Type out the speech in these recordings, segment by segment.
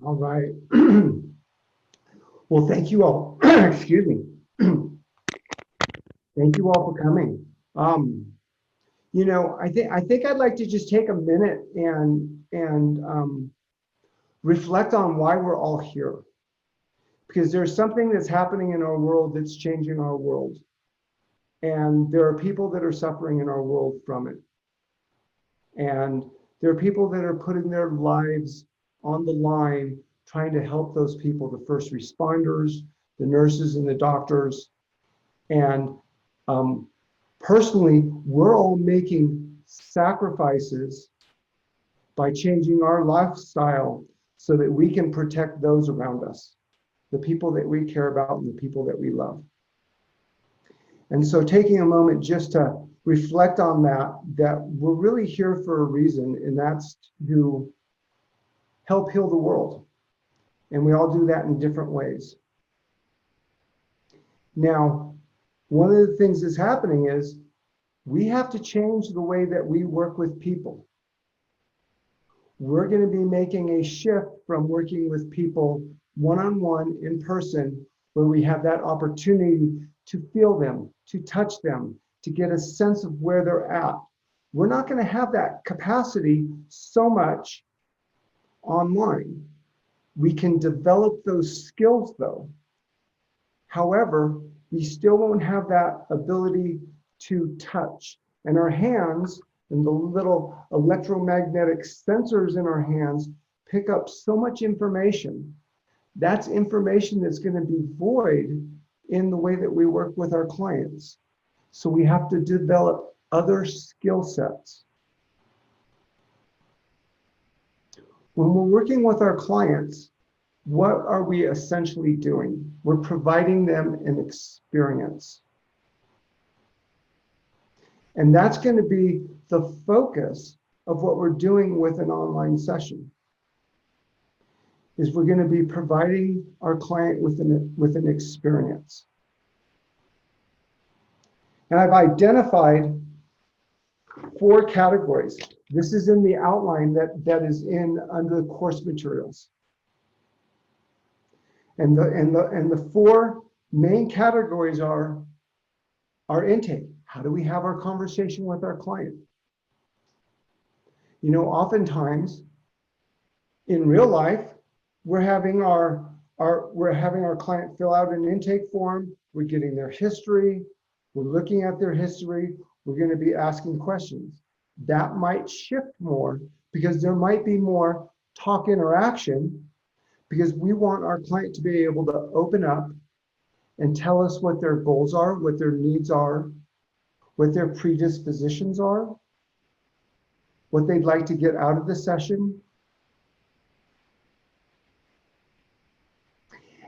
All right. Well, thank you all. Excuse me. Thank you all for coming. Um, I think I'd like to just take a minute and reflect on why we're all here, because there's something that's happening in our world that's changing our world, and there are people that are suffering in our world from it, and there are people that are putting their lives on the line trying to help those people, the first responders, the nurses, and the doctors. And um, personally, we're all making sacrifices by changing our lifestyle so that we can protect those around us, the people that we care about and the people that we love. And so taking a moment just to reflect on that we're really here for a reason, and that's to help heal the world. And we all do that in different ways. Now, one of the things that's happening is we have to change the way that we work with people. We're going to be making a shift from working with people one-on-one in person, where we have that opportunity to feel them, to touch them, to get a sense of where they're at. We're not going to have that capacity so much online. We can develop those skills though. However, we still won't have that ability to touch. And our hands and the little electromagnetic sensors in our hands pick up so much information. That's information that's going to be void in the way that we work with our clients. So we have to develop other skill sets. When we're working with our clients, what are we essentially doing? We're providing them an experience. And that's going to be the focus of what we're doing with an online session. Is we're going to be providing our client with an experience. And I've identified 4 categories. This is in the outline that is in under the course materials. And the 4 main categories are our intake. How do we have our conversation with our client? You know, oftentimes in real life, we're having our client fill out an intake form. We're getting their history. We're looking at their history. We're going to be asking questions. That might shift more because there might be more talk interaction, because we want our client to be able to open up and tell us what their goals are, what their needs are, what their predispositions are, what they'd like to get out of the session.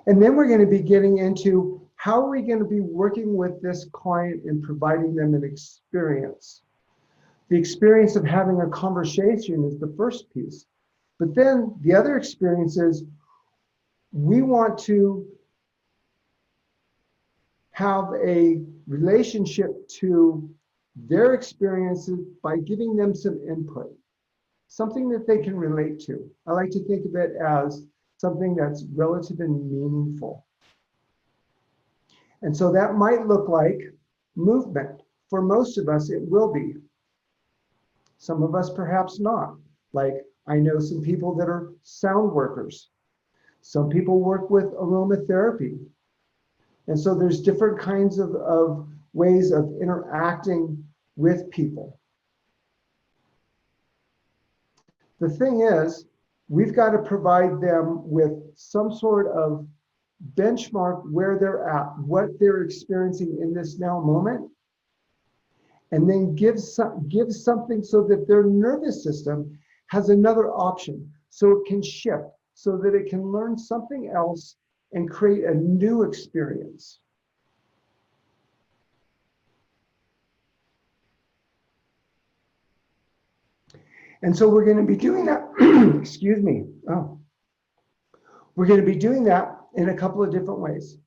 And then we're going to be getting into how are we going to be working with this client and providing them an experience. The experience of having a conversation is the first piece. But then the other experience is we want to have a relationship to their experiences by giving them some input, something that they can relate to. I like to think of it as something that's relative and meaningful. And so that might look like movement. For most of us, it will be. Some of us perhaps not. Like I know some people that are sound workers. Some people work with aromatherapy. And so there's different kinds of ways of interacting with people. The thing is, we've got to provide them with some sort of benchmark where they're at, what they're experiencing in this now moment, and then give something so that their nervous system has another option, so it can shift, so that it can learn something else and create a new experience. And so we're going to be doing that, excuse me. Oh. We're going to be doing that in a couple of different ways.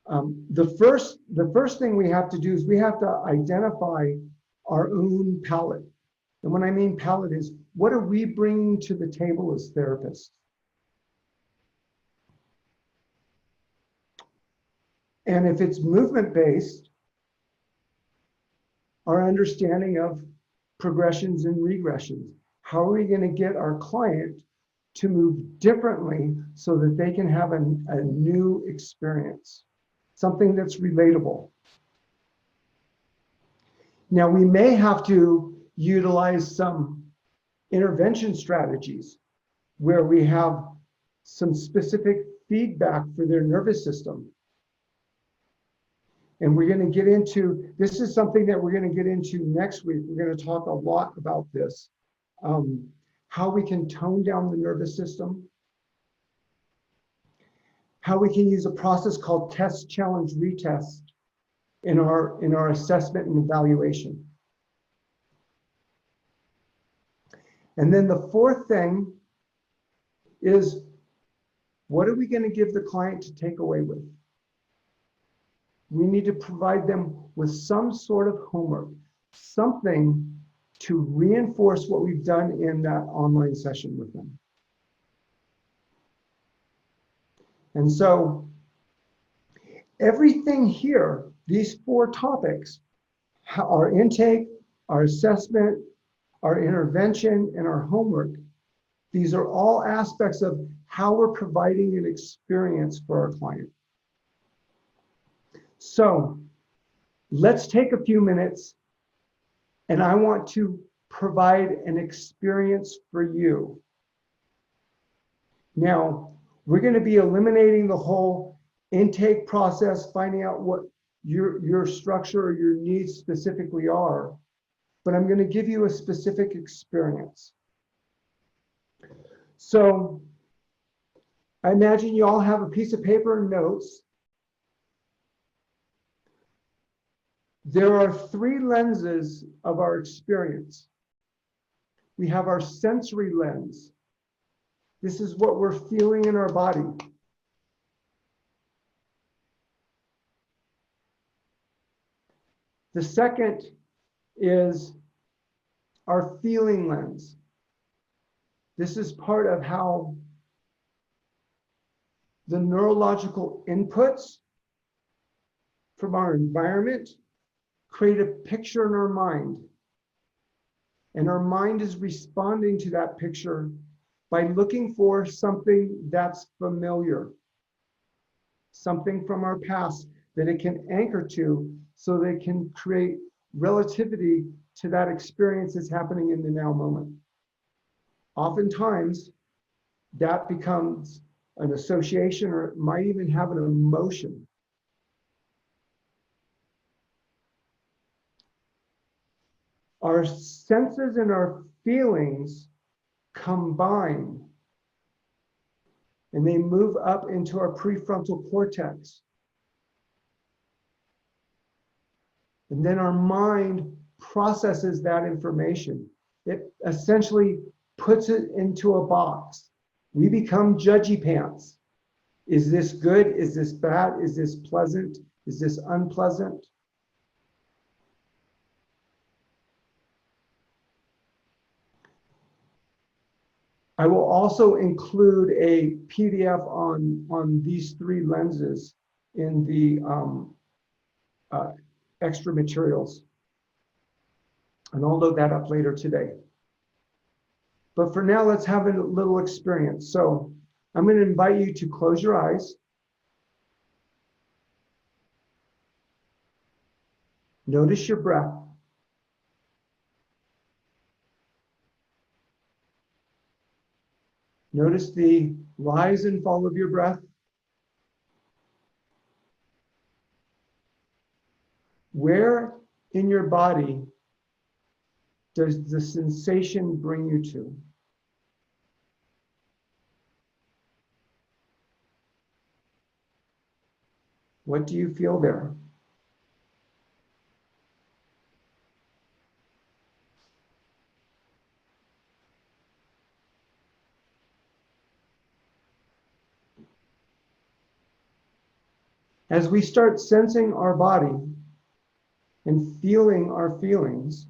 The first thing we have to do is we have to identify our own palette. And when I mean palette is, what are we bringing to the table as therapists? And if it's movement-based, our understanding of progressions and regressions. How are we going to get our client to move differently so that they can have a new experience, something that's relatable? Now, we may have to utilize some intervention strategies where we have some specific feedback for their nervous system. And we're going to get into, this is something that we're going to get into next week. We're going to talk a lot about this, how we can tone down the nervous system, how we can use a process called test, challenge, retest in our assessment and evaluation. And then the fourth thing is, what are we going to give the client to take away with? We need to provide them with some sort of homework, something to reinforce what we've done in that online session with them. And so everything here, these 4 topics, our intake, our assessment, our intervention, and our homework, these are all aspects of how we're providing an experience for our client. So let's take a few minutes, and I want to provide an experience for you. Now, we're going to be eliminating the whole intake process, finding out what your structure or your needs specifically are, but I'm going to give you a specific experience. So I imagine you all have a piece of paper and notes. There are 3 lenses of our experience. We have our sensory lens. This is what we're feeling in our body. The second is our feeling lens. This is part of how the neurological inputs from our environment create a picture in our mind. And our mind is responding to that picture by looking for something that's familiar, something from our past that it can anchor to so they can create relativity to that experience that's happening in the now moment. Oftentimes, that becomes an association, or it might even have an emotion. Our senses and our feelings combine, and they move up into our prefrontal cortex. And then our mind processes that information. It essentially puts it into a box. We become judgy pants. Is this good? Is this bad? Is this pleasant? Is this unpleasant? I will also include a PDF on these 3 lenses in the extra materials. And I'll load that up later today. But for now, let's have a little experience. So I'm going to invite you to close your eyes. Notice your breath. Notice the rise and fall of your breath. Where in your body does the sensation bring you to? What do you feel there? As we start sensing our body and feeling our feelings,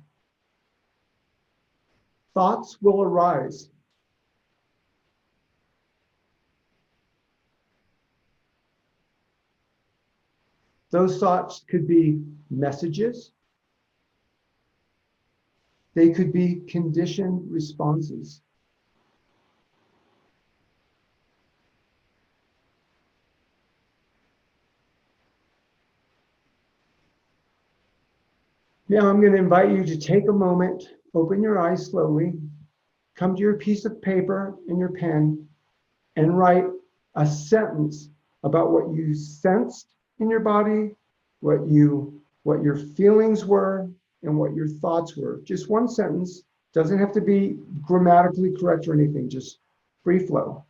thoughts will arise. Those thoughts could be messages. They could be conditioned responses. Now I'm going to invite you to take a moment, open your eyes slowly, come to your piece of paper and your pen, and write a sentence about what you sensed in your body, what your feelings were, and what your thoughts were. Just one sentence. Doesn't have to be grammatically correct or anything, just free flow.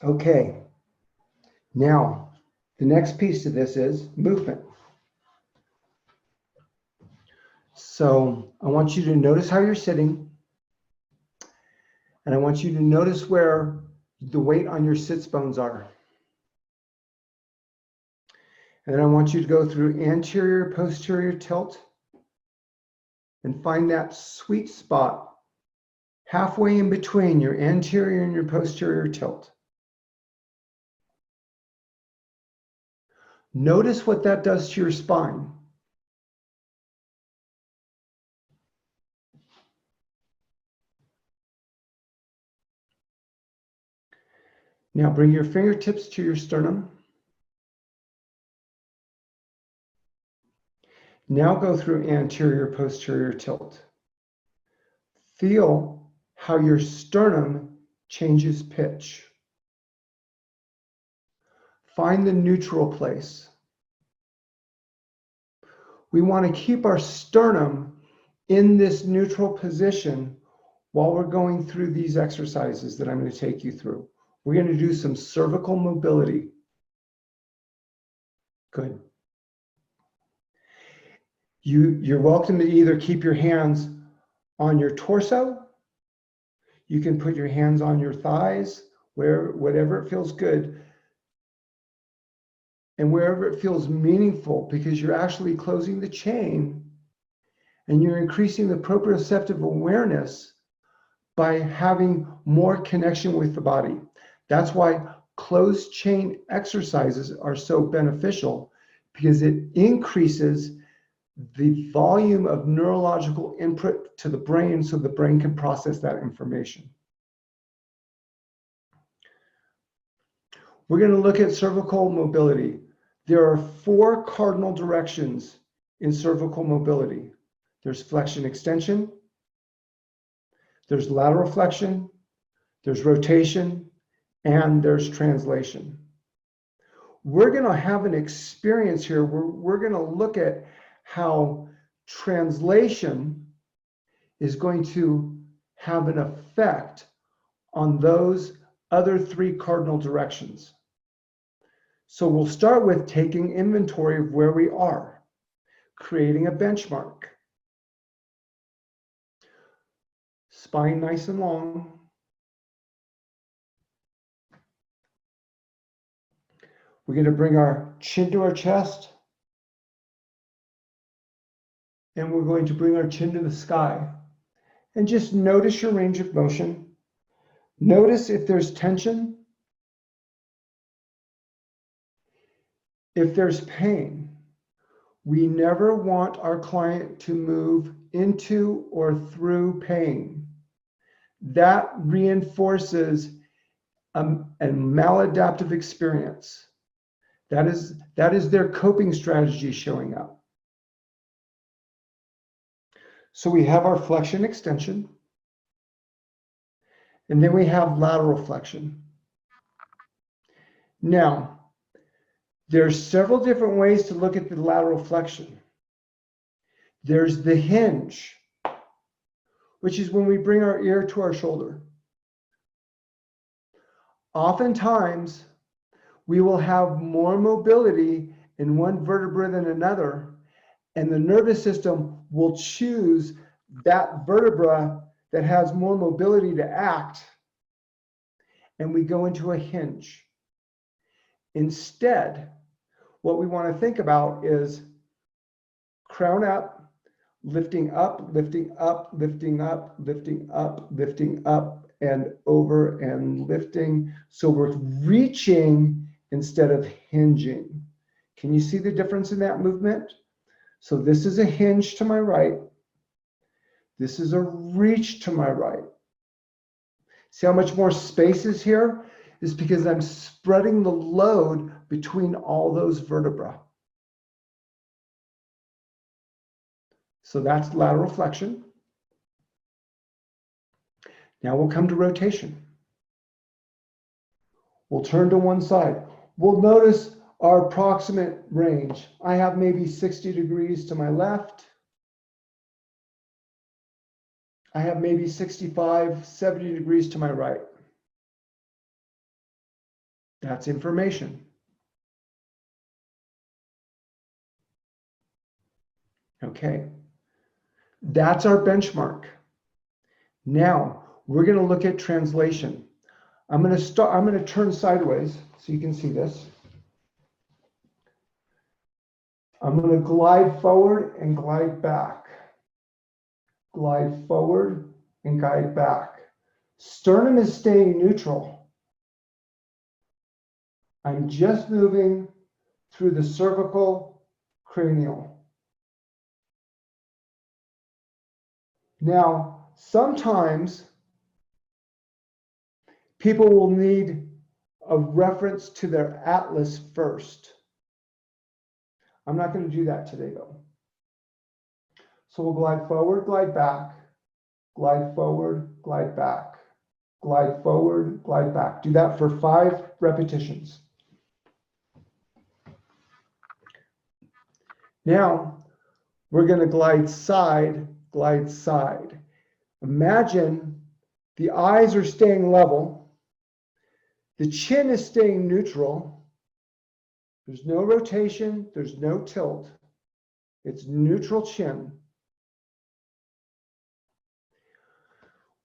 Okay, now the next piece to this is movement. So I want you to notice how you're sitting, and I want you to notice where the weight on your sits bones are. And then I want you to go through anterior, posterior tilt and find that sweet spot halfway in between your anterior and your posterior tilt. Notice what that does to your spine. Now bring your fingertips to your sternum. Now go through anterior, posterior tilt. Feel how your sternum changes pitch. Find the neutral place. We want to keep our sternum in this neutral position while we're going through these exercises that I'm going to take you through. We're going to do some cervical mobility. Good. You're welcome to either keep your hands on your torso. You can put your hands on your thighs, whatever it feels good. And wherever it feels meaningful, because you're actually closing the chain and you're increasing the proprioceptive awareness by having more connection with the body. That's why closed chain exercises are so beneficial, because it increases the volume of neurological input to the brain so the brain can process that information. We're going to look at cervical mobility. There are 4 cardinal directions in cervical mobility. There's flexion extension, there's lateral flexion, there's rotation, and there's translation. We're going to have an experience here where we're going to look at how translation is going to have an effect on those other 3 cardinal directions. So we'll start with taking inventory of where we are, creating a benchmark. Spine nice and long. We're going to bring our chin to our chest. And we're going to bring our chin to the sky. And just notice your range of motion. Notice if there's tension. If there's pain. We never want our client to move into or through pain. That reinforces a maladaptive experience. That is their coping strategy showing up. So we have our flexion extension, and then we have lateral flexion. Now, there's several different ways to look at the lateral flexion. There's the hinge, which is when we bring our ear to our shoulder. Oftentimes, we will have more mobility in one vertebra than another, and the nervous system will choose that vertebra that has more mobility to act, and we go into a hinge. Instead, what we want to think about is crown up, lifting up, lifting up, lifting up, lifting up, lifting up, and over and lifting. So we're reaching instead of hinging. Can you see the difference in that movement? So this is a hinge to my right. This is a reach to my right. See how much more space is here? It's because I'm spreading the load between all those vertebrae. So that's lateral flexion. Now we'll come to rotation. We'll turn to one side. We'll notice our approximate range. I have maybe 60 degrees to my left. I have maybe 65, 70 degrees to my right. That's information. Okay. That's our benchmark. Now we're going to look at translation. I'm going to turn sideways so you can see this. I'm going to glide forward and glide back. Glide forward and glide back. Sternum is staying neutral. I'm just moving through the cervical cranial. Now, sometimes people will need a reference to their atlas first. I'm not going to do that today, though. So we'll glide forward, glide back, glide forward, glide back, glide forward, glide back. Do that for 5 repetitions. Now, we're going to glide side, glide side. Imagine the eyes are staying level. The chin is staying neutral. There's no rotation. There's no tilt. It's neutral chin.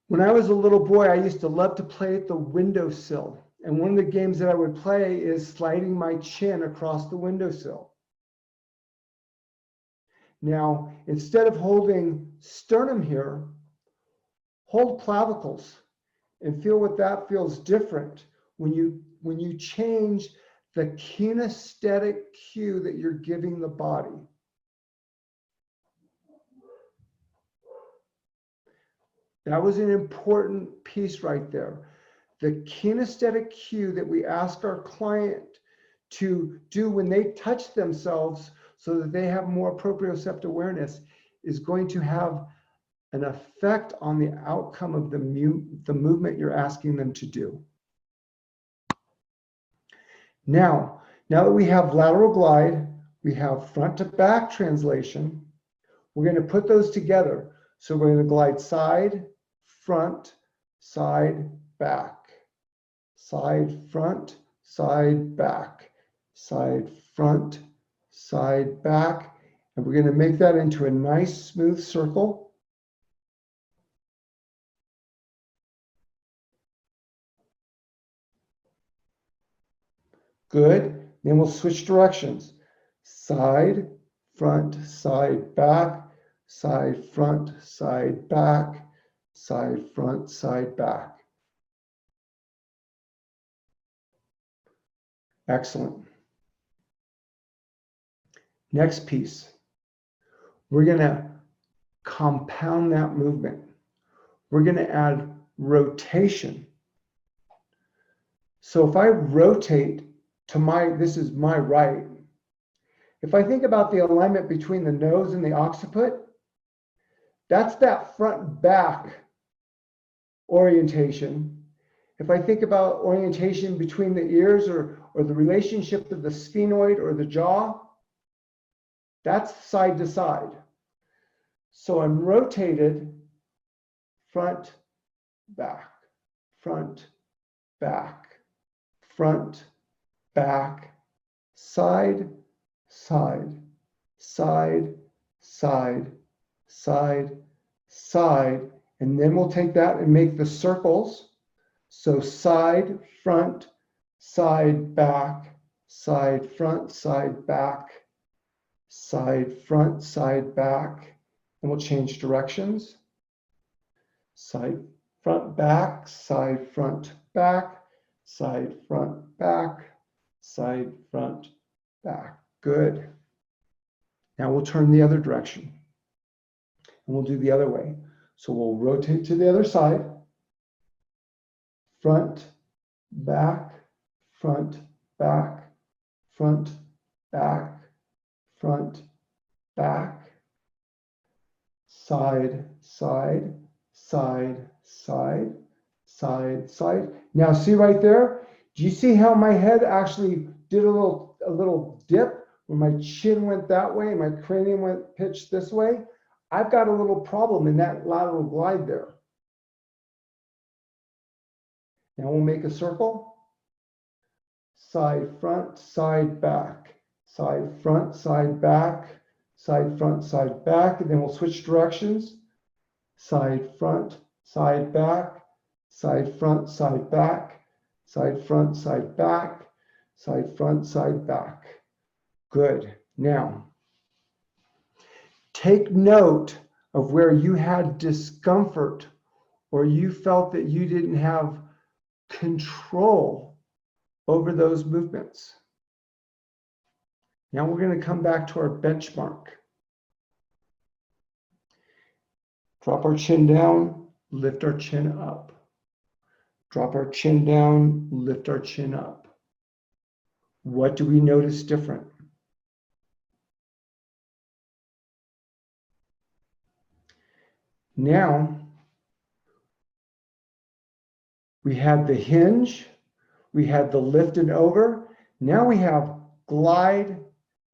When I was a little boy, I used to love to play at the windowsill. And one of the games that I would play is sliding my chin across the windowsill. Now, instead of holding sternum here, hold clavicles and feel what that feels different when you change the kinesthetic cue that you're giving the body. That was an important piece right there. The kinesthetic cue that we ask our client to do when they touch themselves so that they have more proprioceptive awareness is going to have an effect on the outcome of the movement you're asking them to do. Now that we have lateral glide, we have front to back translation, we're going to put those together. So we're going to glide side, front, side, back, side, front, side, back, side, front, side, back, and we're going to make that into a nice smooth circle. Good. Then we'll switch directions. Side, front, side, back, side, front, side, back, side, front, side, back. Excellent. Next piece. We're going to compound that movement. We're going to add rotation. So if I rotate to this is my right. If I think about the alignment between the nose and the occiput, that's that front back orientation. If I think about orientation between the ears or the relationship of the sphenoid or the jaw, that's side to side. So I'm rotated front, back, front, back, front, back, side, side, side, side, side, side. And then we'll take that and make the circles. So side, front, side, back, side, front, side, back, side, front, side, back. And we'll change directions. Side, front, back, side, front, back, side, front, back, side, front, back. Good. Now we'll turn the other direction. And we'll do the other way. So we'll rotate to the other side. Front, back, front, back, front, back, front, back, side, side, side, side, side, side. Now see right there, do you see how my head actually did a little dip where my chin went that way, my cranium went pitched this way? I've got a little problem in that lateral glide there. Now we'll make a circle. Side, front, side, back, side, front, side, back, side, front, side, back, and then we'll switch directions. Side, front, side, back, side, front, side, back, side, front, side, back, side, front, side, back. Good. Now, take note of where you had discomfort or you felt that you didn't have control over those movements. Now we're going to come back to our benchmark. Drop our chin down, lift our chin up. Drop our chin down, lift our chin up. What do we notice different? Now, we had the hinge, we had the lift and over. Now we have glide,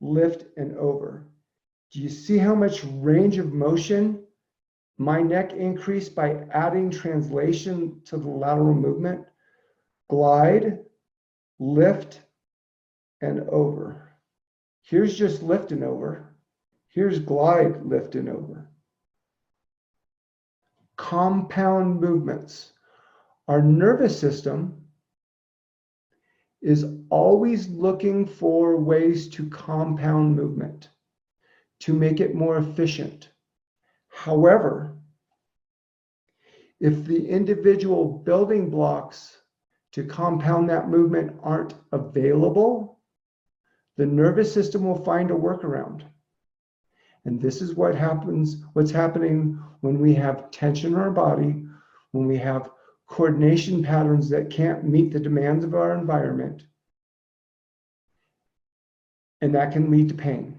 lift, and over. Do you see how much range of motion my neck increased by adding translation to the lateral movement? Glide, lift, and over. Here's just lift and over. Here's glide, lift, and over. Compound movements. Our nervous system is always looking for ways to compound movement, to make it more efficient. However, if the individual building blocks to compound that movement aren't available, the nervous system will find a workaround. And this is what happens, what's happening when we have tension in our body, when we have coordination patterns that can't meet the demands of our environment. And that can lead to pain.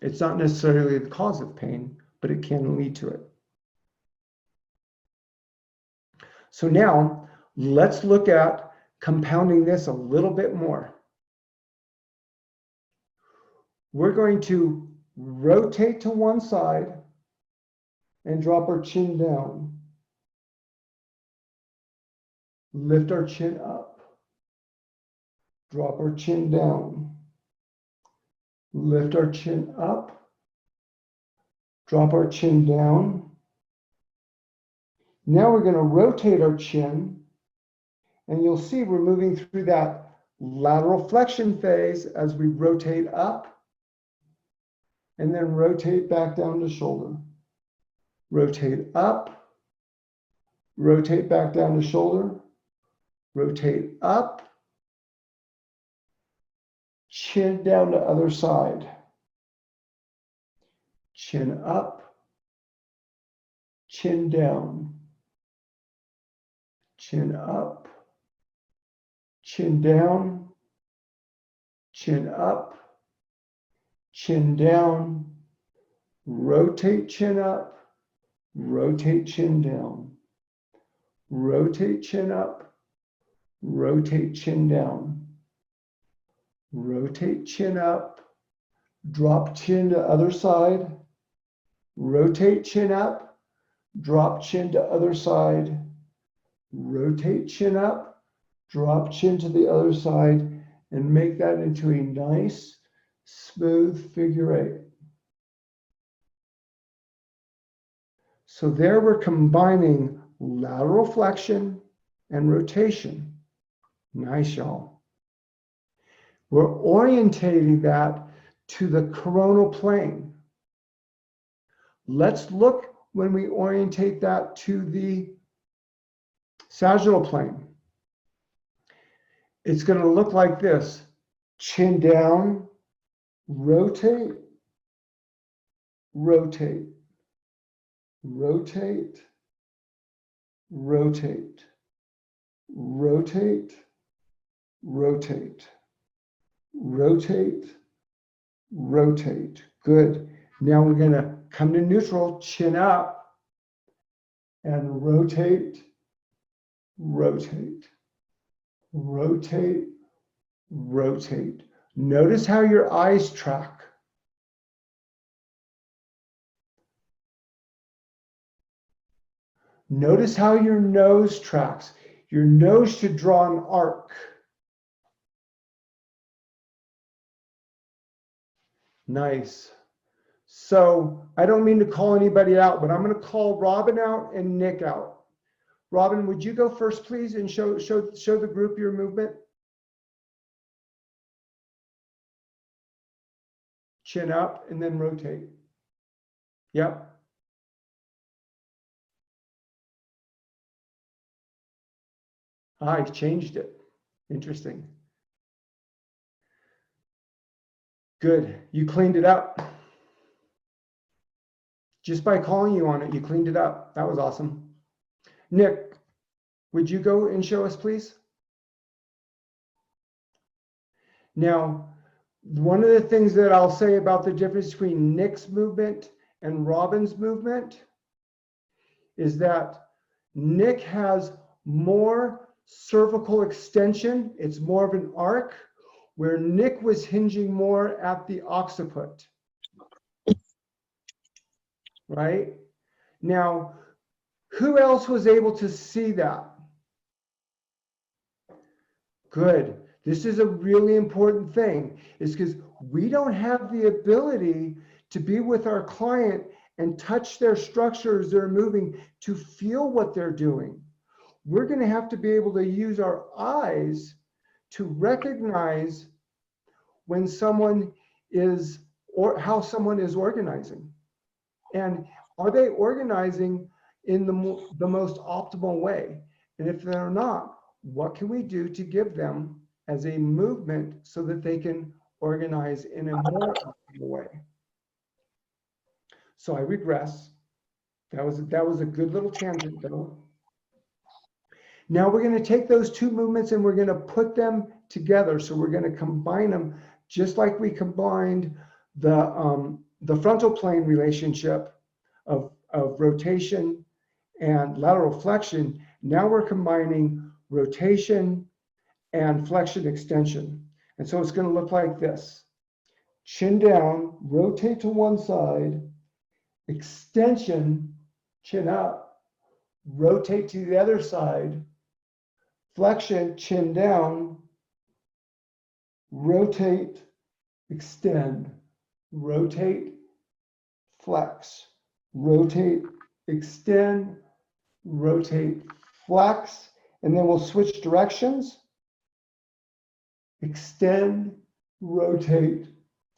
It's not necessarily the cause of pain, but it can lead to it. So now let's look at compounding this a little bit more. We're going to rotate to one side and drop our chin down. Lift our chin up. Drop our chin down. Lift our chin up. Drop our chin down. Now we're going to rotate our chin, and you'll see we're moving through that lateral flexion phase as we rotate up and then rotate back down to shoulder. Rotate up, rotate back down to shoulder, rotate up, chin down to other side. Chin up, chin down, chin up, chin down, chin up, chin down, rotate chin up, rotate chin down, rotate chin up, rotate chin down, rotate chin up, drop chin to other side, rotate chin up, drop chin to other side, rotate chin up, drop chin to the other side, and make that into a nice, smooth figure eight. So there we're combining lateral flexion and rotation. Nice, y'all. We're orientating that to the coronal plane. Let's look when we orientate that to the sagittal plane. It's going to look like this. Chin down, rotate, rotate, rotate, rotate, rotate, rotate, rotate, rotate. Good. Now we're going to come to neutral, chin up, and rotate, rotate, rotate, rotate. Notice how your eyes track. Notice how your nose tracks. Your nose should draw an arc. Nice. So I don't mean to call anybody out, but I'm going to call Robin out and Nick out. Robin, would you go first, please, and show the group your movement? Chin up and then rotate. Yep. I changed it. Interesting. Good. You cleaned it up. Just by calling you on it, you cleaned it up. That was awesome. Nick, would you go and show us, please? Now, one of the things that I'll say about the difference between Nick's movement and Robin's movement is that Nick has more cervical extension. It's more of an arc, where Nick was hinging more at the occiput. Right? Now, who else was able to see that? Good. This is a really important thing, is because we don't have the ability to be with our client and touch their structures they're moving to feel what they're doing. We're going to have to be able to use our eyes to recognize when someone is, or how someone is organizing. And are they organizing in the most optimal way? And if they're not, what can we do to give them as a movement so that they can organize in a more optimal way? So I regress. That was a good little tangent though. Now we're going to take those two movements and we're going to put them together. So we're going to combine them just like we combined the frontal plane relationship of rotation and lateral flexion. Now we're combining rotation and flexion extension. And so it's going to look like this. Chin down, rotate to one side, extension, chin up, rotate to the other side, flexion, chin down, rotate, extend, rotate, flex, rotate, extend, rotate, flex, and then we'll switch directions. Extend, rotate,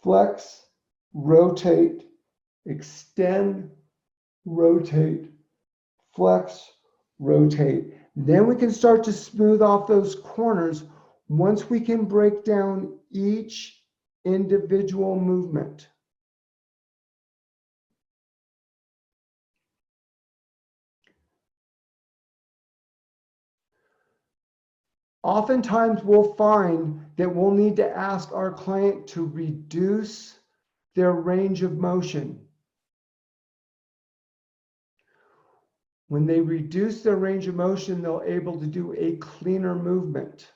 flex, rotate, extend, rotate, flex, rotate. Then we can start to smooth off those corners once we can break down each individual movement. Oftentimes we'll find that we'll need to ask our client to reduce their range of motion. When they reduce their range of motion, they'll able to do a cleaner movement.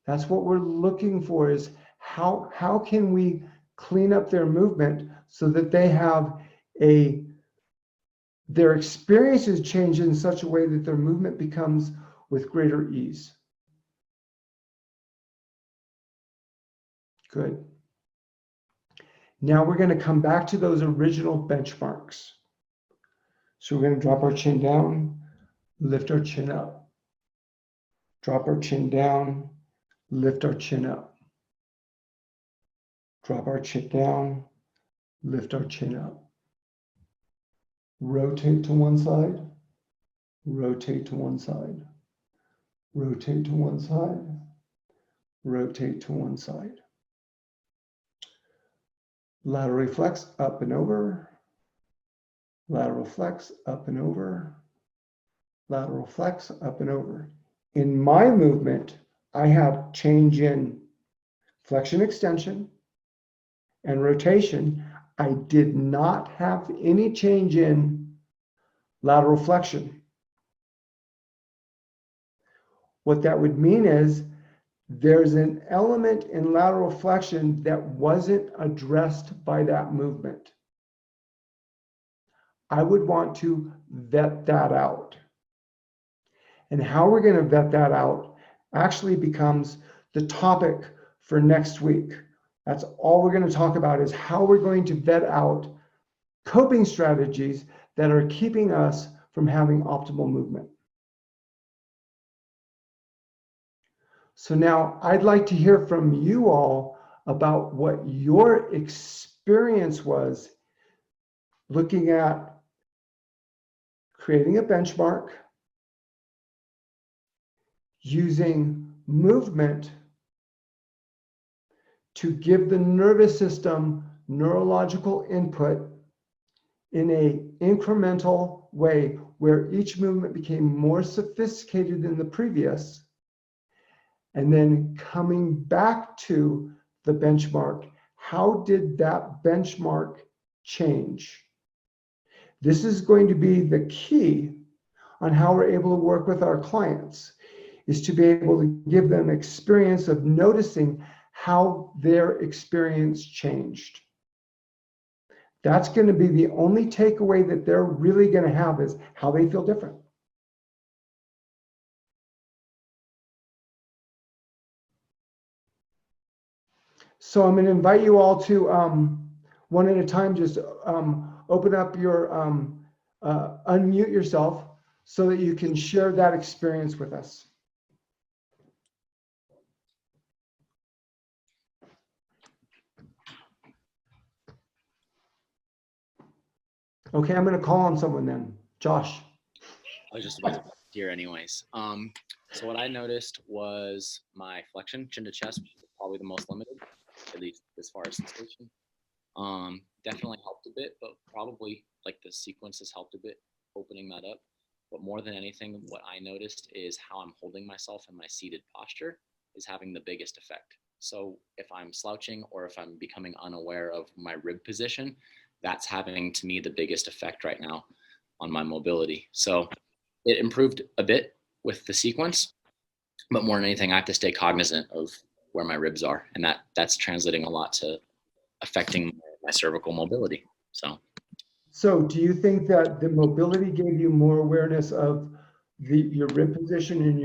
That's what we're looking for, is how can we clean up their movement so that they have their experiences change in such a way that their movement becomes with greater ease. Good. Now we're going to come back to those original benchmarks. So we're going to drop our chin down, lift our chin up. Drop our chin down, lift our chin up. Drop our chin down, lift our chin up. Rotate to one side, rotate to one side, rotate to one side, rotate to one side. Lateral flex up and over, lateral flex up and over, lateral flex up and over. In my movement, I have change in flexion extension and rotation. I did not have any change in lateral flexion. What that would mean is there's an element in lateral flexion that wasn't addressed by that movement. I would want to vet that out. And how we're going to vet that out actually becomes the topic for next week. That's all we're going to talk about, is how we're going to vet out coping strategies that are keeping us from having optimal movement. So now I'd like to hear from you all about what your experience was looking at creating a benchmark, using movement to give the nervous system neurological input in an incremental way where each movement became more sophisticated than the previous, and then coming back to the benchmark. How did that benchmark change? This is going to be the key on how we're able to work with our clients, is to be able to give them experience of noticing how their experience changed. That's going to be the only takeaway that they're really going to have, is how they feel different. So I'm going to invite you all to, one at a time, just open up your, unmute yourself so that you can share that experience with us. Okay, I'm going to call on someone then. Josh. I was just about to here anyways. So what I noticed was my flexion, chin to chest, was probably the most limited, at least as far as sensation. Definitely helped a bit, but probably like the sequences helped a bit, opening that up. But more than anything, what I noticed is how I'm holding myself in my seated posture is having the biggest effect. So if I'm slouching or if I'm becoming unaware of my rib position, that's having to me the biggest effect right now on my mobility. So it improved a bit with the sequence, but more than anything, I have to stay cognizant of where my ribs are, and that's translating a lot to affecting my cervical mobility. So do you think that the mobility gave you more awareness of your rib position and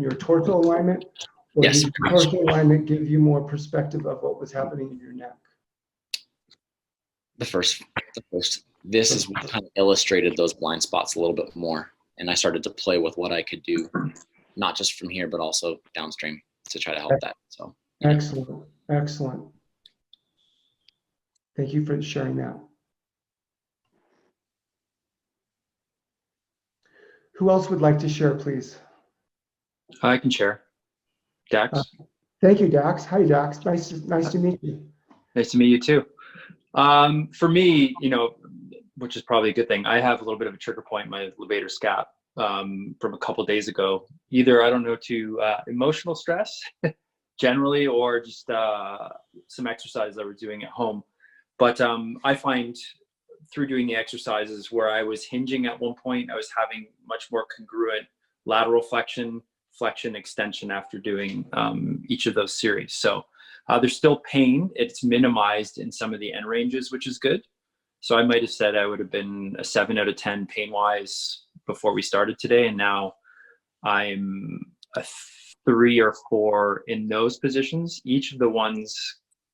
your torso alignment? Or yes, did your torso alignment give you more perspective of what was happening in your neck? The first. This is what kind of illustrated those blind spots a little bit more, and I started to play with what I could do, not just from here, but also downstream to try to help that. So excellent, excellent. Thank you for sharing that. Who else would like to share, please? I can share. Dax. Thank you, Dax. Hi, Dax. Nice to meet you. Nice to meet you too. For me, which is probably a good thing, I have a little bit of a trigger point in my levator scap from a couple of days ago. Either, I don't know, to emotional stress generally, or just some exercise that we're doing at home. But I find through doing the exercises where I was hinging at one point, I was having much more congruent lateral flexion, extension after doing each of those series. So There's still pain. It's minimized in some of the end ranges, which is good. So I might have said I would have been a 7 out of 10 pain-wise before we started today, and now I'm a 3 or 4 in those positions. Each of the ones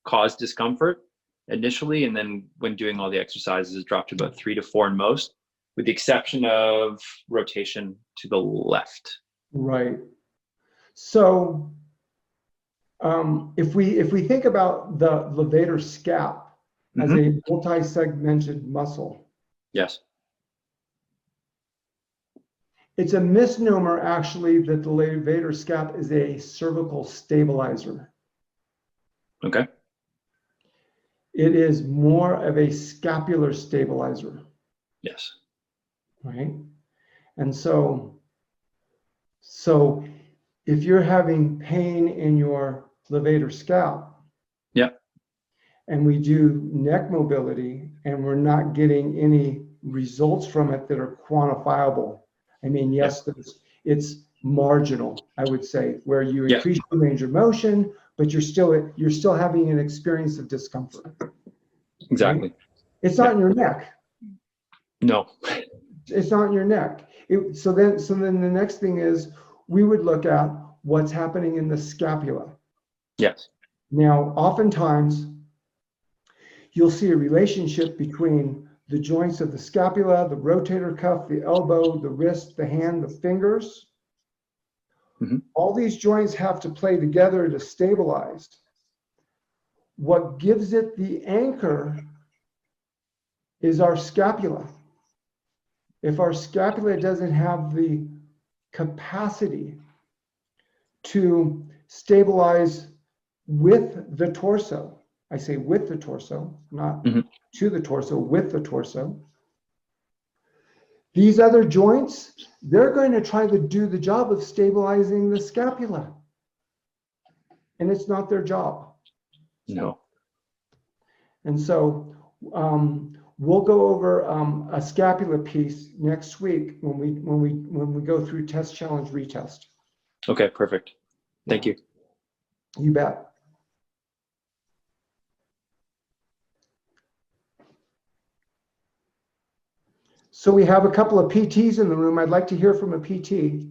cause discomfort initially, and then when doing all the exercises, it dropped to about 3 to 4 in most, with the exception of rotation to the left. Right. So if we think about the levator scap as a multi-segmented muscle, Yes. it's a misnomer actually that the levator scap is a cervical stabilizer. Okay. It is more of a scapular stabilizer, Yes. right? And so if you're having pain in your levator scap, Yeah. and we do neck mobility and we're not getting any results from it that are quantifiable. I mean, yes, it's marginal, I would say, where you increase the range of motion, but you're still having an experience of discomfort. Exactly. Right? It's not in your neck. No. It's not in your neck. So then the next thing is we would look at what's happening in the scapula. Yes. Now, oftentimes you'll see a relationship between the joints of the scapula, the rotator cuff, the elbow, the wrist, the hand, the fingers. All these joints have to play together to stabilize. What gives it the anchor is our scapula. If our scapula doesn't have the capacity to stabilize with the torso, I say with the torso, not to the torso, with the torso. These other joints, they're going to try to do the job of stabilizing the scapula. And it's not their job. No. And so we'll go over a scapula piece next week when we go through test, challenge, retest. Okay, perfect. Thank you. You bet. So we have a couple of PTs in the room. I'd like to hear from a PT.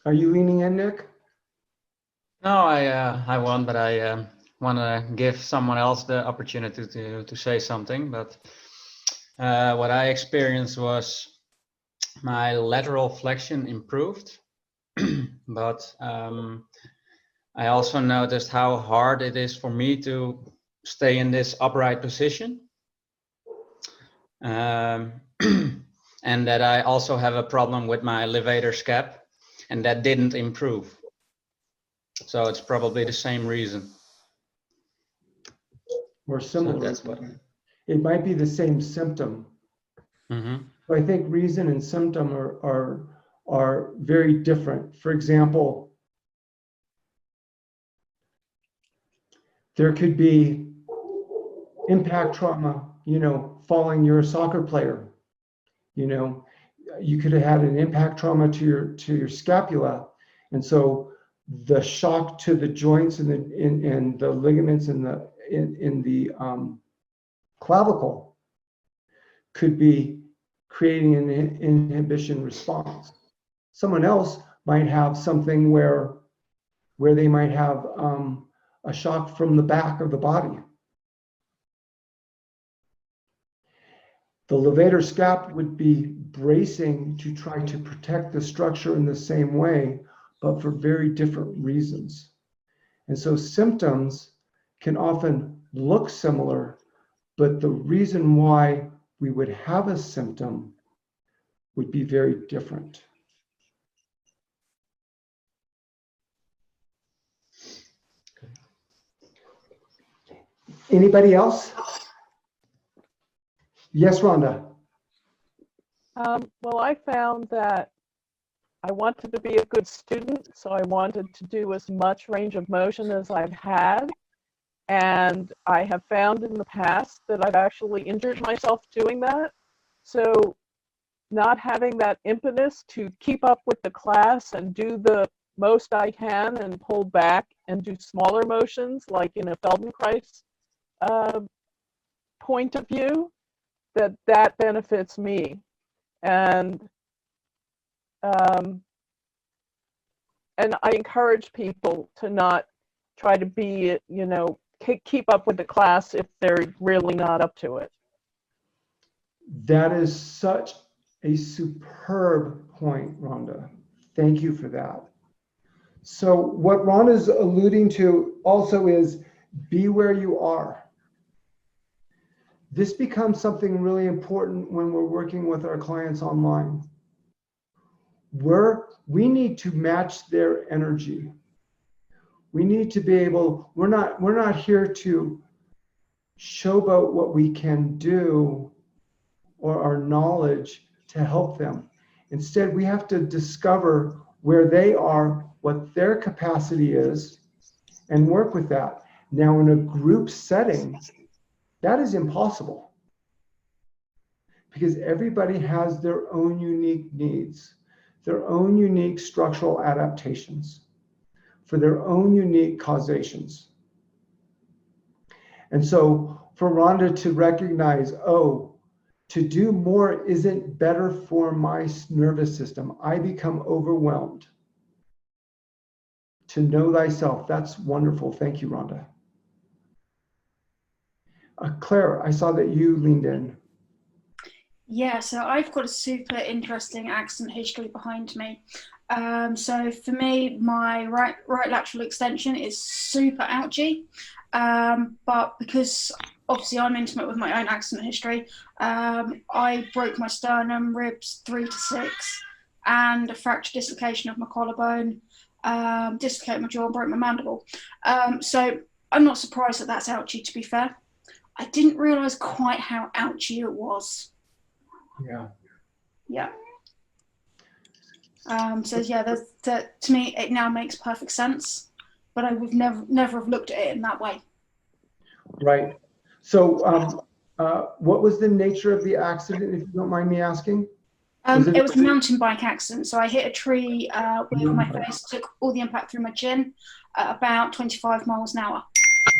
Are you leaning in, Nick? No, I won't, but I want to give someone else the opportunity to say something. But what I experienced was my lateral flexion improved, but I also noticed how hard it is for me to stay in this upright position. And that I also have a problem with my levator scap, and that didn't improve. So it's probably the same reason. Or similar. So that's what. It might be the same symptom. But I think reason and symptom are very different. For example, there could be impact trauma, falling. You're a soccer player, you could have had an impact trauma to your scapula. And so the shock to the joints and the ligaments in the clavicle could be creating an inhibition response. Someone else might have something where they might have a shock from the back of the body. The levator scap would be bracing to try to protect the structure in the same way, but for very different reasons. And so symptoms can often look similar, but the reason why we would have a symptom would be very different. Anybody else? Yes, Rhonda. Well, I found that I wanted to be a good student, so I wanted to do as much range of motion as I've had. And I have found in the past that I've actually injured myself doing that. So not having that impetus to keep up with the class and do the most I can and pull back and do smaller motions, like in a Feldenkrais point of view, that benefits me. And I encourage people to not try to be, keep up with the class if they're really not up to it. That is such a superb point, Rhonda. Thank you for that. So what Rhonda's alluding to also is be where you are. This becomes something really important when we're working with our clients online. We need to match their energy. We need to be able, we're not here to showboat what we can do or our knowledge to help them. Instead, we have to discover where they are, what their capacity is, and work with that. Now, in a group setting, that is impossible because everybody has their own unique needs, their own unique structural adaptations, for their own unique causations. And so for Rhonda to recognize, oh, to do more isn't better for my nervous system. I become overwhelmed. To know thyself, that's wonderful. Thank you, Rhonda. Claire, I saw that you leaned in. Yeah, so I've got a super interesting accident history behind me. So for me, my right lateral extension is super ouchy, but because obviously I'm intimate with my own accident history, I broke my sternum, ribs 3 to 6, and a fracture dislocation of my collarbone, dislocated my jaw, and broke my mandible. So I'm not surprised that that's ouchy, to be fair. I didn't realise quite how ouchy it was. Yeah. Yeah. So yeah, that to me it now makes perfect sense, but I would never have looked at it in that way. Right. So what was the nature of the accident, if you don't mind me asking? It was a mountain bike accident. So I hit a tree with my face, took all the impact through my chin at about 25 miles an hour.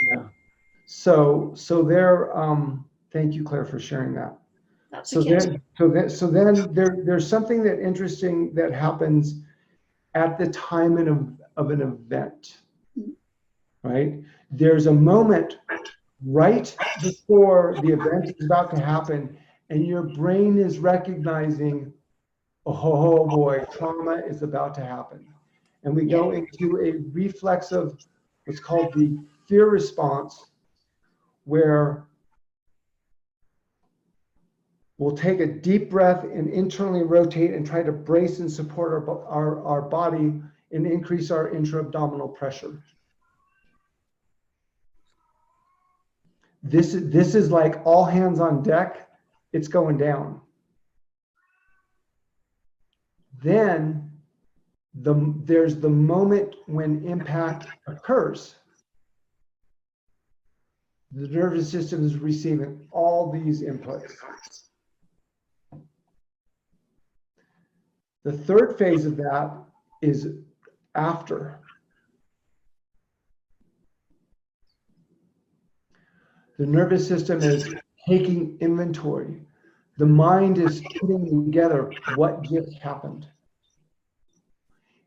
Yeah. So there, thank you, Claire, for sharing that. That's So then there's something that interesting that happens at the time of an event, right? There's a moment right before the event is about to happen, and your brain is recognizing, oh boy, trauma is about to happen. And we go into a reflexive, what's called the fear response, where we'll take a deep breath and internally rotate and try to brace and support our body and increase our intra-abdominal pressure. This is like all hands on deck. It's going down. Then there's the moment when impact occurs. The nervous system is receiving all these inputs. The third phase of that is after. The nervous system is taking inventory. The mind is putting together what just happened.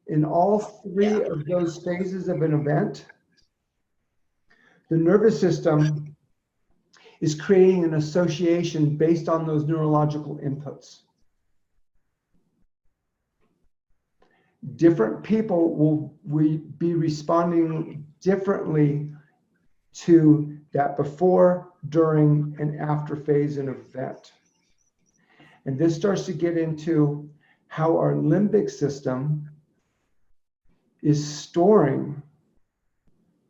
In all three of those phases of an event, the nervous system is creating an association based on those neurological inputs. Different people will be responding differently to that before, during, and after phase in an event. And this starts to get into how our limbic system is storing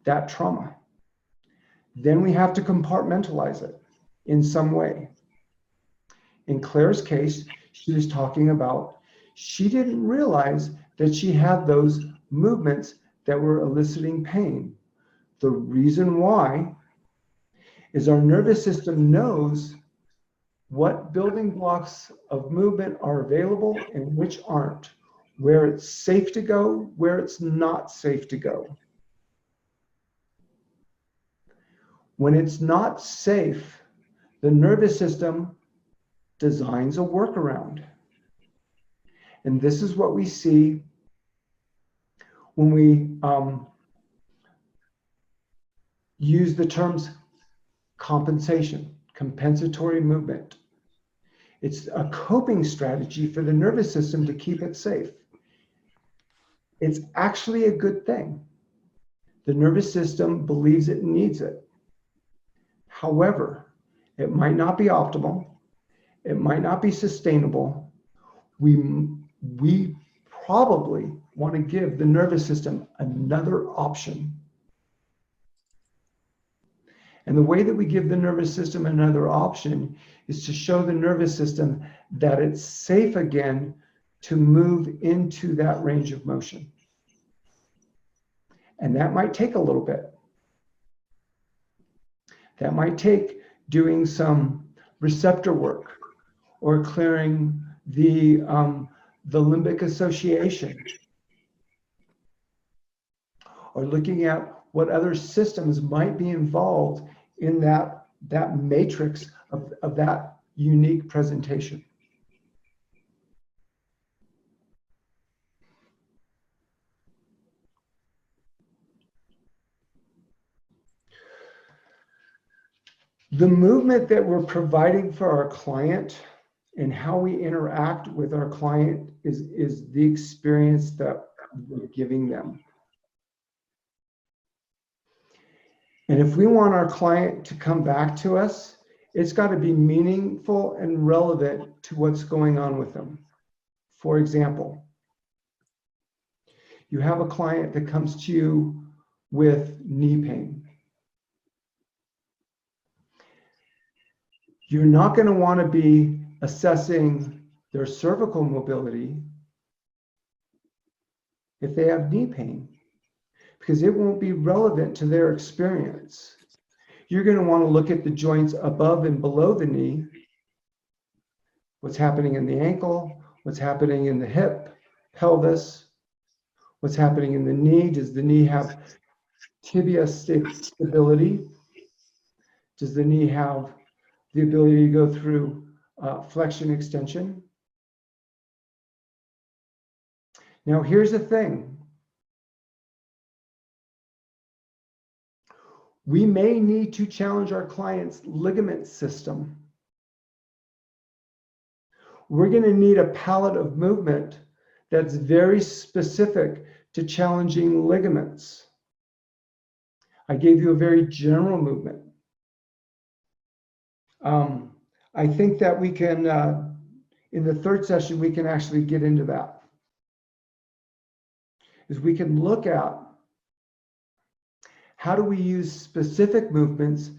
that trauma. Then we have to compartmentalize it in some way. In Claire's case, she was talking about she didn't realize that she had those movements that were eliciting pain. The reason why is our nervous system knows what building blocks of movement are available and which aren't, where it's safe to go, where it's not safe to go. When it's not safe, the nervous system designs a workaround. And this is what we see when we use the terms compensation, compensatory movement. It's a coping strategy for the nervous system to keep it safe. It's actually a good thing. The nervous system believes it needs it. However, it might not be optimal. It might not be sustainable. We probably want to give the nervous system another option. And the way that we give the nervous system another option is to show the nervous system that it's safe again to move into that range of motion. And that might take a little bit. That might take doing some receptor work or clearing the limbic association, or looking at what other systems might be involved in that matrix of that unique presentation. The movement that we're providing for our client and how we interact with our client is the experience that we're giving them. And if we want our client to come back to us, it's got to be meaningful and relevant to what's going on with them. For example, you have a client that comes to you with knee pain. You're not going to want to be assessing their cervical mobility if they have knee pain, because it won't be relevant to their experience. You're going to want to look at the joints above and below the knee, what's happening in the ankle, what's happening in the hip, pelvis, what's happening in the knee. Does the knee have tibia stability? Does the knee have the ability to go through flexion extension? Now, here's the thing. We may need to challenge our client's ligament system. We're going to need a palette of movement that's very specific to challenging ligaments. I gave you a very general movement. I think that we can, in the third session, we can actually get into that. Is we can look at how do we use specific movements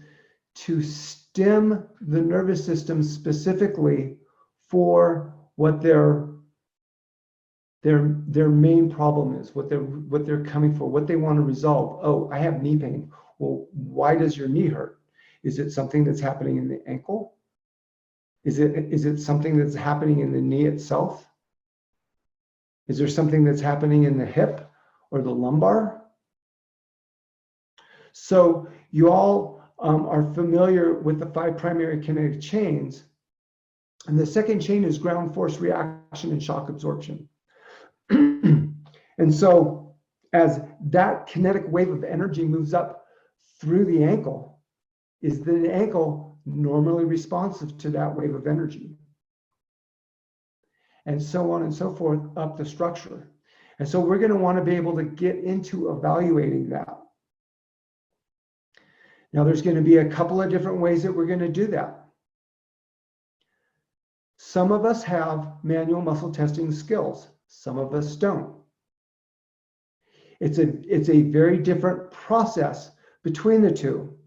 to stim the nervous system specifically for what their main problem is, what they're coming for, what they want to resolve. Oh, I have knee pain. Well, why does your knee hurt? Is it something that's happening in the ankle? Is it something that's happening in the knee itself? Is there something that's happening in the hip or the lumbar? So you all are familiar with the 5 primary kinetic chains. And the second chain is ground force reaction and shock absorption. And so as that kinetic wave of energy moves up through the ankle, is the ankle normally responsive to that wave of energy? And so on and so forth up the structure. And so we're going to want to be able to get into evaluating that. Now, there's going to be a couple of different ways that we're going to do that. Some of us have manual muscle testing skills. Some of us don't. It's a very different process between the two.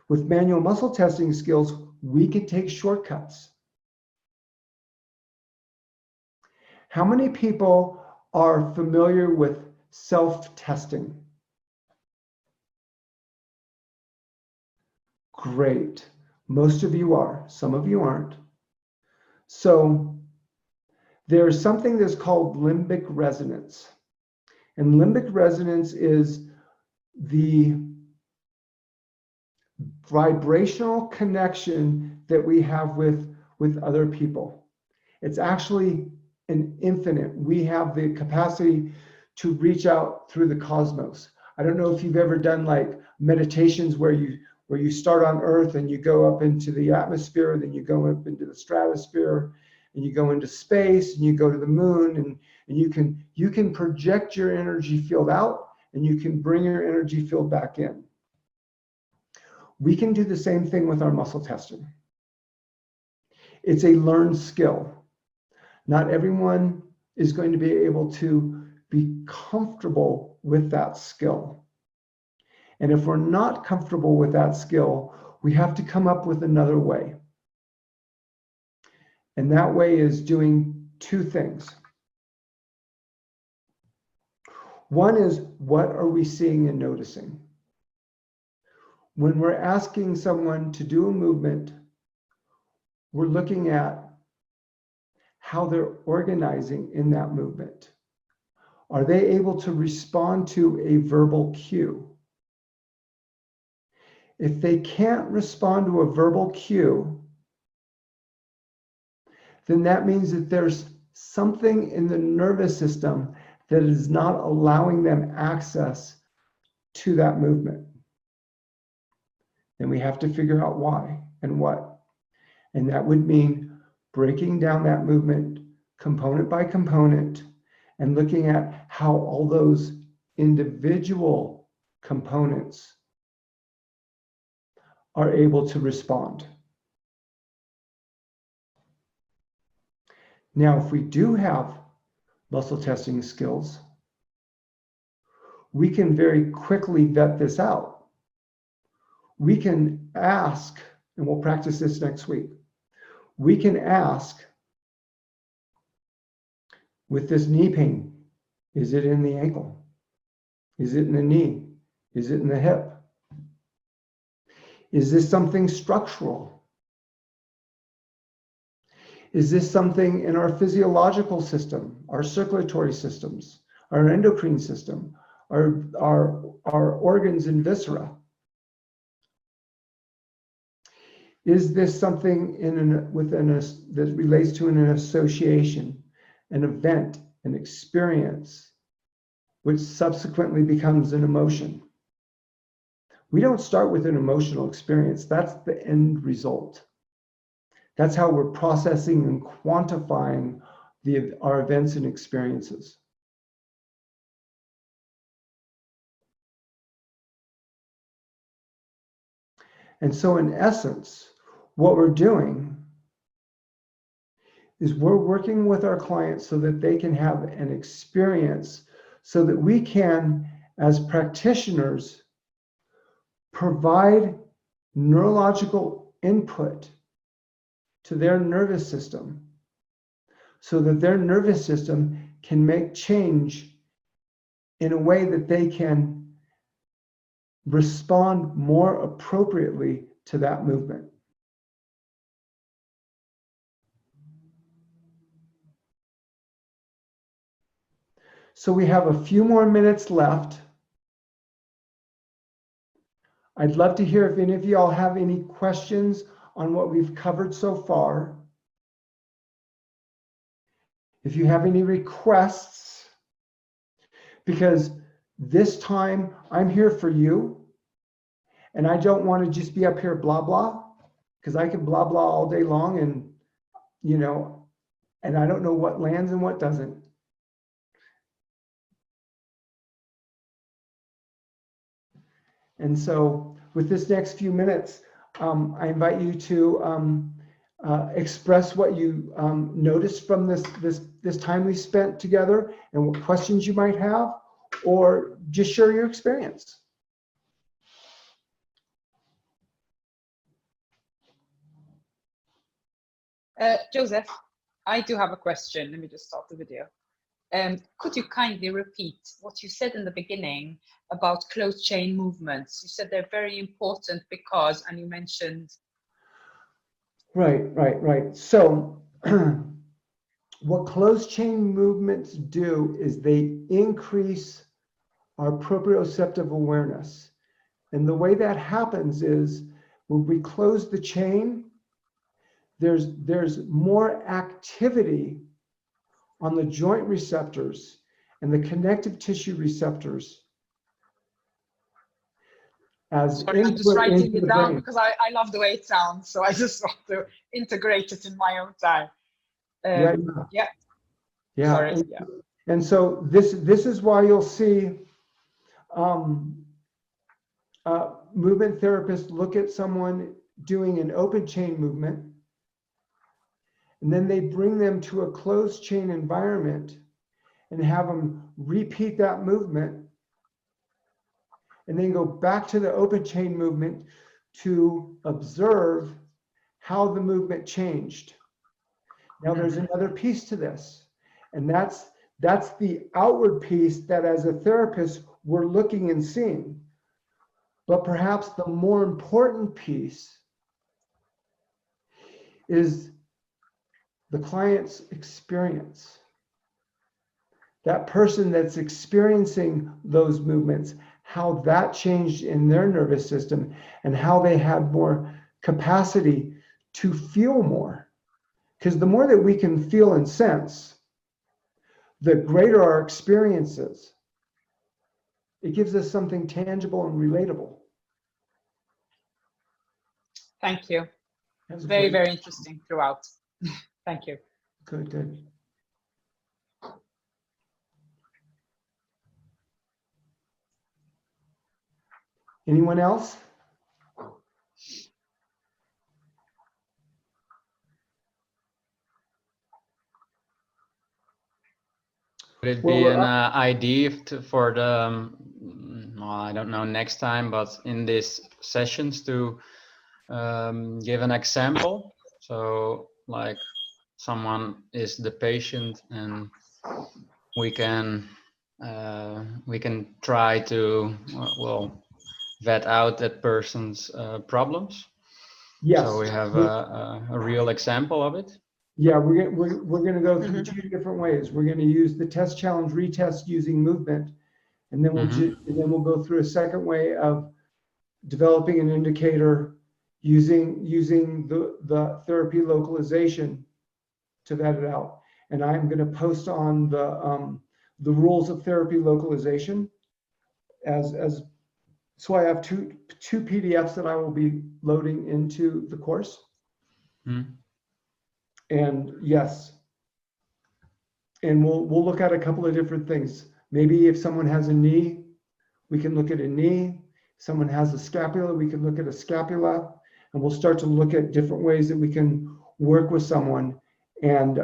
With manual muscle testing skills, we can take shortcuts. How many people are familiar with self-testing? Great. Most of you are. Some of you aren't. So there's something that's called limbic resonance. And limbic resonance is the vibrational connection that we have with other people. It's actually an infinite. We have the capacity to reach out through the cosmos. I don't know if you've ever done like meditations where you start on Earth and you go up into the atmosphere, then you go up into the stratosphere, and you go into space, and you go to the moon, and you can project your energy field out, and you can bring your energy field back in. We can do the same thing with our muscle testing. It's a learned skill. Not everyone is going to be able to be comfortable with that skill. And if we're not comfortable with that skill, we have to come up with another way. And that way is doing two things. One is, what are we seeing and noticing? When we're asking someone to do a movement, we're looking at how they're organizing in that movement. Are they able to respond to a verbal cue? If they can't respond to a verbal cue, then that means that there's something in the nervous system that is not allowing them access to that movement. And we have to figure out why and what. And that would mean breaking down that movement component by component and looking at how all those individual components are able to respond. Now, if we do have muscle testing skills, we can very quickly vet this out. We can ask, and we'll practice this next week. We can ask, with this knee pain, is it in the ankle? Is it in the knee? Is it in the hip? Is this something structural? Is this something in our physiological system, our circulatory systems, our endocrine system, our organs and viscera? Is this something that relates to an association, an event, an experience, which subsequently becomes an emotion? We don't start with an emotional experience. That's the end result. That's how we're processing and quantifying our events and experiences. And so in essence, what we're doing is we're working with our clients so that they can have an experience, so that we can, as practitioners, provide neurological input to their nervous system so that their nervous system can make change in a way that they can respond more appropriately to that movement. So we have a few more minutes left. I'd love to hear if any of y'all have any questions on what we've covered so far. If you have any requests, because this time I'm here for you, and I don't want to just be up here blah blah, because I can blah blah all day long, and and I don't know what lands and what doesn't. And so with this next few minutes, I invite you to express what you noticed from this time we spent together and what questions you might have, or just share your experience. Joseph, I do have a question. Let me just start the video. Could you kindly repeat what you said in the beginning about closed chain movements? You said they're very important because, and you mentioned. Right. So what closed chain movements do is they increase our proprioceptive awareness. And the way that happens is when we close the chain, there's more activity on the joint receptors and the connective tissue receptors as Sorry, I'm just input writing into it the down brain. because I love the way it sounds. So I just want to integrate it in my own time. Yeah. Sorry. And, Yeah. and so this is why you'll see movement therapists look at someone doing an open chain movement, and then they bring them to a closed chain environment and have them repeat that movement, and then go back to the open chain movement to observe how the movement changed. Now there's another piece to this, and that's the outward piece that as a therapist we're looking and seeing. But perhaps the more important piece is the client's experience. That person that's experiencing those movements, how that changed in their nervous system and how they had more capacity to feel more. Because the more that we can feel and sense, the greater our experiences. It gives us something tangible and relatable. Thank you. That's Very, great. very interesting throughout. Thank you. Good. Anyone else? Would it Well, be we're an up- idea for the, well, I don't know, next time, but in these sessions to give an example? So like someone is the patient and we can try to, well, vet out that person's problems. Yes. So we have a real example of it. Yeah, we're going to go through two different ways. We're going to use the test, challenge, retest using movement, and then we'll go through a second way of developing an indicator using the therapy localization to vet it out. And I'm going to post on the rules of therapy localization as so I have two PDFs that I will be loading into the course. And yes, and we'll look at a couple of different things. Maybe if someone has a knee, we can look at a knee. Someone has a scapula, we can look at a scapula, and we'll start to look at different ways that we can work with someone, and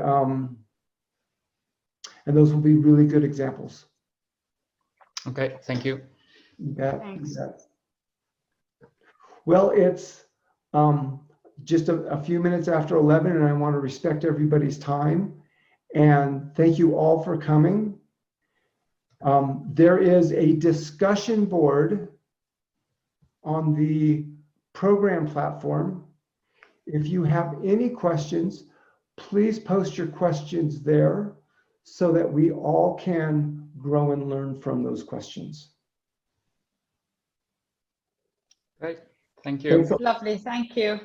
those will be really good examples. Okay, thank you. You bet. Thanks. You bet. Well, it's just a few minutes after 11, and I want to respect everybody's time. And thank you all for coming. There is a discussion board on the program platform. If you have any questions, please post your questions there so that we all can grow and learn from those questions. Great, thank you. Thanks a Lovely. Thank you.